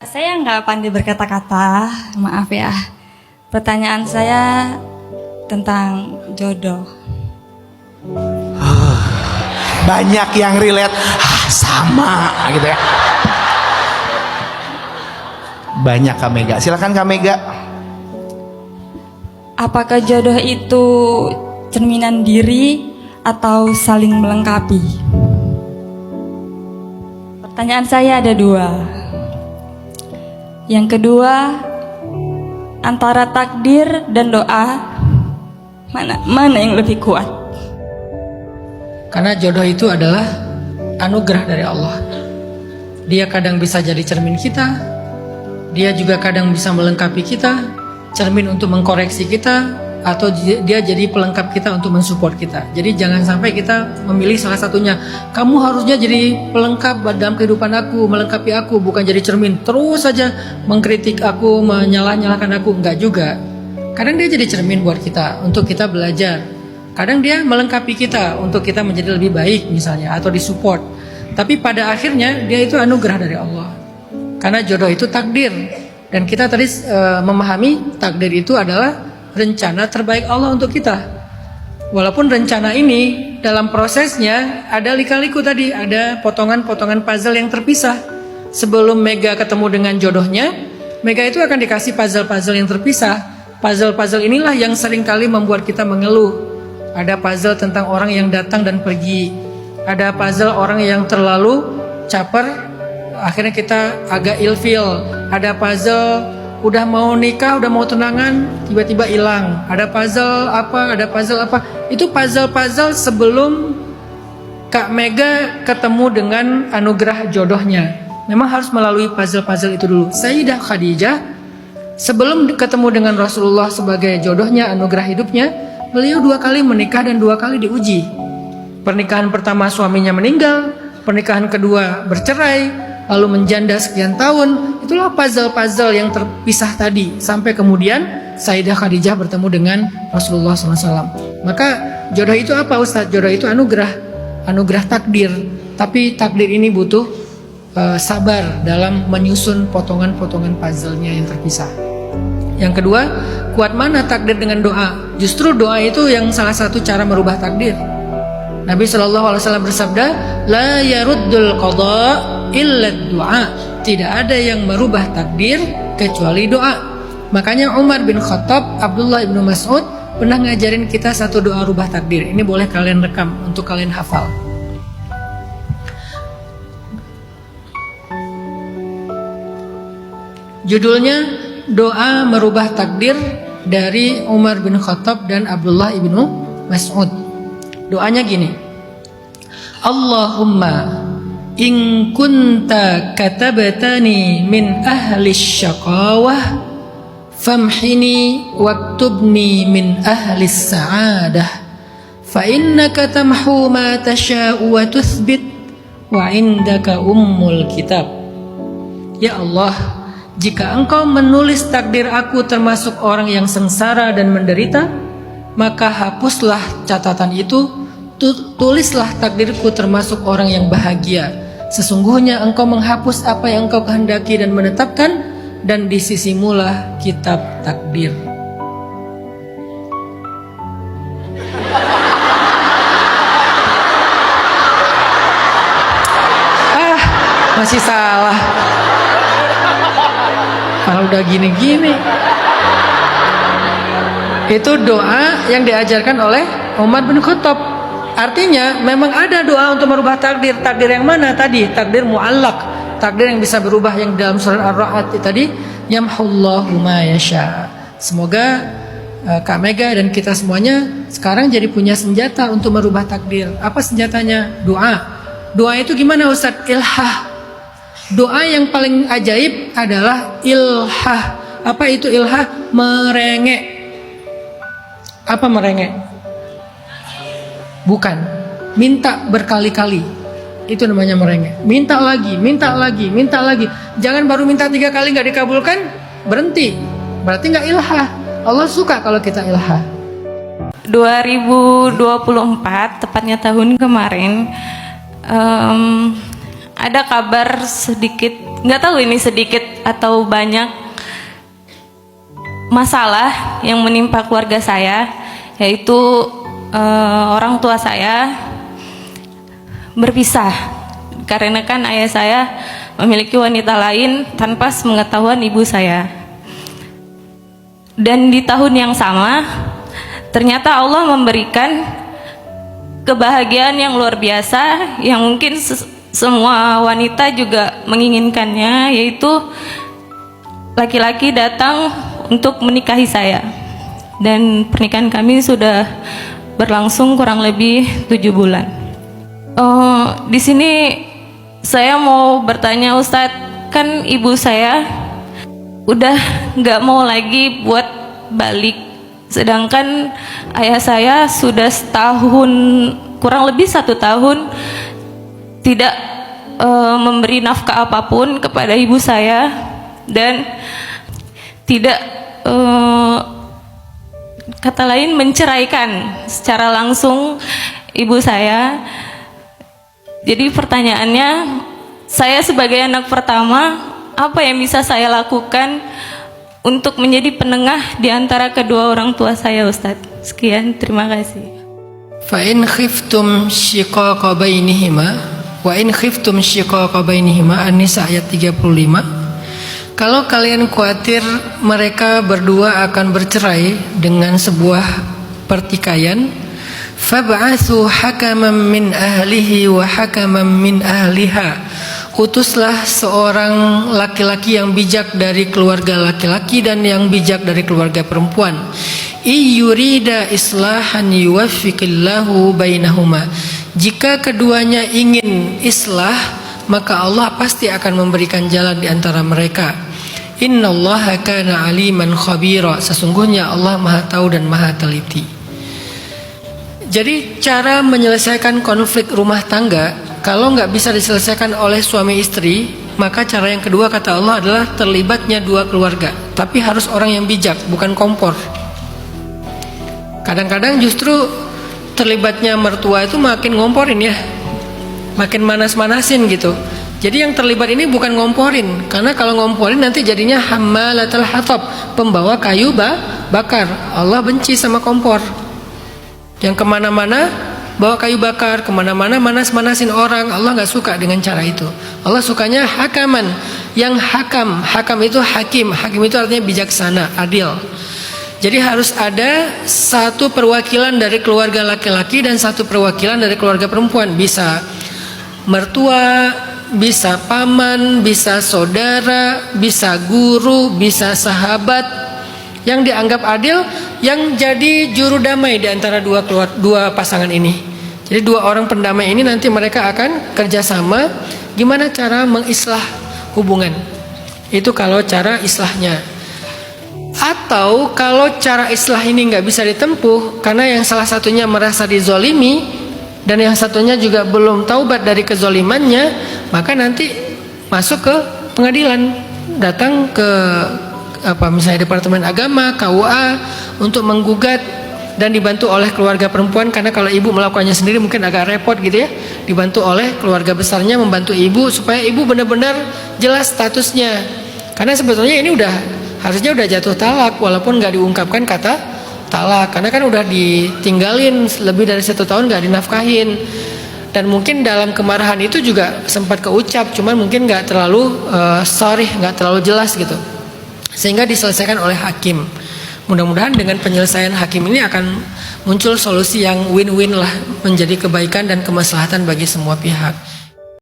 Saya nggak pandai berkata-kata, maaf ya. Pertanyaan saya tentang jodoh. Banyak yang relate, sama gitu ya. Banyak Kak Mega, silakan Kak Mega. Apakah jodoh itu cerminan diri atau saling melengkapi? Pertanyaan saya ada dua. Yang kedua, antara takdir dan doa, mana yang lebih kuat? Karena jodoh itu adalah anugerah dari Allah. Dia kadang bisa jadi cermin kita, dia juga kadang bisa melengkapi kita, cermin untuk mengkoreksi kita, atau dia jadi pelengkap kita untuk mensupport kita. Jadi jangan sampai kita memilih salah satunya. Kamu harusnya jadi pelengkap dalam kehidupan aku, melengkapi aku, bukan jadi cermin terus saja mengkritik aku, menyalah-nyalahkan aku. Enggak juga. Kadang dia jadi cermin buat kita untuk kita belajar. Kadang dia melengkapi kita untuk kita menjadi lebih baik misalnya, atau disupport. Tapi pada akhirnya dia itu anugerah dari Allah. Karena jodoh itu takdir. Dan kita tadi memahami takdir itu adalah rencana terbaik Allah untuk kita. Walaupun rencana ini dalam prosesnya ada lika-liku tadi, ada potongan-potongan puzzle yang terpisah. Sebelum Mega ketemu dengan jodohnya, Mega itu akan dikasih puzzle-puzzle yang terpisah. Puzzle-puzzle inilah yang seringkali membuat kita mengeluh. Ada puzzle tentang orang yang datang dan pergi. Ada puzzle orang yang terlalu caper, akhirnya kita agak ilfeel. Ada puzzle udah mau nikah, udah mau tunangan, tiba-tiba hilang. Ada puzzle apa. Itu puzzle-puzzle sebelum Kak Mega ketemu dengan anugerah jodohnya. Memang harus melalui puzzle-puzzle itu dulu. Sayyidah Khadijah sebelum ketemu dengan Rasulullah sebagai jodohnya, anugerah hidupnya, beliau 2 kali menikah dan 2 kali diuji. Pernikahan pertama suaminya meninggal, pernikahan kedua bercerai, lalu menjanda sekian tahun. Itulah puzzle-puzzle yang terpisah tadi, sampai kemudian Sayyidah Khadijah bertemu dengan Rasulullah SAW. Maka jodoh itu apa Ustadz? Jodoh itu anugerah takdir. Tapi takdir ini butuh sabar dalam menyusun potongan-potongan puzzle-nya yang terpisah. Yang kedua, kuat mana takdir dengan doa? Justru doa itu yang salah satu cara merubah takdir. Nabi SAW bersabda, la yaruddul qada illa du'a. Tidak ada yang merubah takdir kecuali doa. Makanya Umar bin Khattab, Abdullah bin Mas'ud pernah ngajarin kita satu doa rubah takdir. Ini boleh kalian rekam untuk kalian hafal. Judulnya doa merubah takdir dari Umar bin Khattab dan Abdullah bin Mas'ud. Doanya gini, Allahumma in kunta katabatani min ahli syaqawah famhini waktubni min ahli sa'adah fa innaka tamhu ma tasha'u wa tuthbit wa indaka ummul kitab. Ya Allah, jika engkau menulis takdir aku termasuk orang yang sengsara dan menderita, maka hapuslah catatan itu, tulislah takdirku termasuk orang yang bahagia. Sesungguhnya engkau menghapus apa yang engkau kehendaki dan menetapkan, dan di sisimulah kitab takdir. Masih salah. Kalau udah gini-gini. Itu doa yang diajarkan oleh Umar bin Khattab. Artinya memang ada doa untuk merubah takdir. Takdir yang mana tadi? Takdir mu'allaq, takdir yang bisa berubah, yang dalam surat Ar-Ra'd tadi, yamhullahu ma yasha. Semoga Kak Mega dan kita semuanya sekarang jadi punya senjata untuk merubah takdir. Apa senjatanya? Doa. Doa itu gimana Ustadz? Ilhah. Doa yang paling ajaib adalah ilhah. Apa itu ilhah? Merengek. Apa merengek? Bukan. Minta berkali-kali. Itu namanya merengek. Minta lagi, minta lagi, minta lagi. Jangan baru minta 3 kali nggak dikabulkan, berhenti. Berarti nggak ilhah. Allah suka kalau kita ilhah. 2024, tepatnya tahun kemarin, ada kabar sedikit, nggak tahu ini sedikit atau banyak masalah yang menimpa keluarga saya, yaitu orang tua saya berpisah karena kan ayah saya memiliki wanita lain tanpa sepengetahuan ibu saya. Dan di tahun yang sama ternyata Allah memberikan kebahagiaan yang luar biasa yang mungkin semua wanita juga menginginkannya, yaitu laki-laki datang untuk menikahi saya. Dan pernikahan kami sudah berlangsung kurang lebih 7 bulan. Di sini saya mau bertanya Ustadz, kan ibu saya udah nggak mau lagi buat balik, sedangkan ayah saya sudah setahun, kurang lebih 1 tahun tidak memberi nafkah apapun kepada ibu saya dan tidak kata lain menceraikan secara langsung ibu saya. Jadi pertanyaannya, saya sebagai anak pertama, apa yang bisa saya lakukan untuk menjadi penengah di antara kedua orang tua saya, Ustadz? Sekian, terima kasih. Fa in khiftum shiqaqa bainihima wa in khiftum shiqaqa bainihima, An-Nisa ayat 35. Kalau kalian khawatir mereka berdua akan bercerai dengan sebuah pertikaian, fab'atsu hakaman min ahlihi wa hakaman min ahliha, utuslah seorang laki-laki yang bijak dari keluarga laki-laki dan yang bijak dari keluarga perempuan. Iyurida islahan yuwaffiqillahu bainahuma, jika keduanya ingin islah, maka Allah pasti akan memberikan jalan di antara mereka. Innallaha kana aliman khabira, sesungguhnya Allah Maha tahu dan Maha teliti. Jadi cara menyelesaikan konflik rumah tangga, kalau nggak bisa diselesaikan oleh suami istri, maka cara yang kedua kata Allah adalah terlibatnya dua keluarga. Tapi harus orang yang bijak, bukan kompor. Kadang-kadang justru terlibatnya mertua itu makin ngomporin ya, makin manas-manasin gitu. Jadi yang terlibat ini bukan ngomporin, karena kalau ngomporin nanti jadinya hammalatul hatab, pembawa kayu bakar. Allah benci sama kompor yang kemana-mana bawa kayu bakar, kemana-mana manas-manasin orang. Allah nggak suka dengan cara itu. Allah sukanya hakaman, yang hakam. Hakam itu hakim, hakim itu artinya bijaksana, adil. Jadi harus ada satu perwakilan dari keluarga laki-laki dan satu perwakilan dari keluarga perempuan. Bisa mertua, bisa paman, bisa saudara, bisa guru, bisa sahabat yang dianggap adil, yang jadi juru damai di antara dua pasangan ini. Jadi dua orang pendamai ini nanti mereka akan kerjasama gimana cara mengislah hubungan. Itu kalau cara islahnya. Atau kalau cara islah ini nggak bisa ditempuh karena yang salah satunya merasa dizolimi dan yang satunya juga belum taubat dari kezolimannya, maka nanti masuk ke pengadilan, datang ke misalnya Departemen Agama, KUA untuk menggugat dan dibantu oleh keluarga perempuan, karena kalau ibu melakukannya sendiri mungkin agak repot gitu ya. Dibantu oleh keluarga besarnya membantu ibu supaya ibu benar-benar jelas statusnya. Karena sebetulnya ini harusnya udah jatuh talak walaupun nggak diungkapkan kata talak, karena kan udah ditinggalin lebih dari 1 tahun nggak dinafkahin. Dan mungkin dalam kemarahan itu juga sempat keucap, cuman mungkin nggak terlalu sorry, nggak terlalu jelas gitu, sehingga diselesaikan oleh hakim. Mudah-mudahan dengan penyelesaian hakim ini akan muncul solusi yang win-win lah, menjadi kebaikan dan kemaslahatan bagi semua pihak.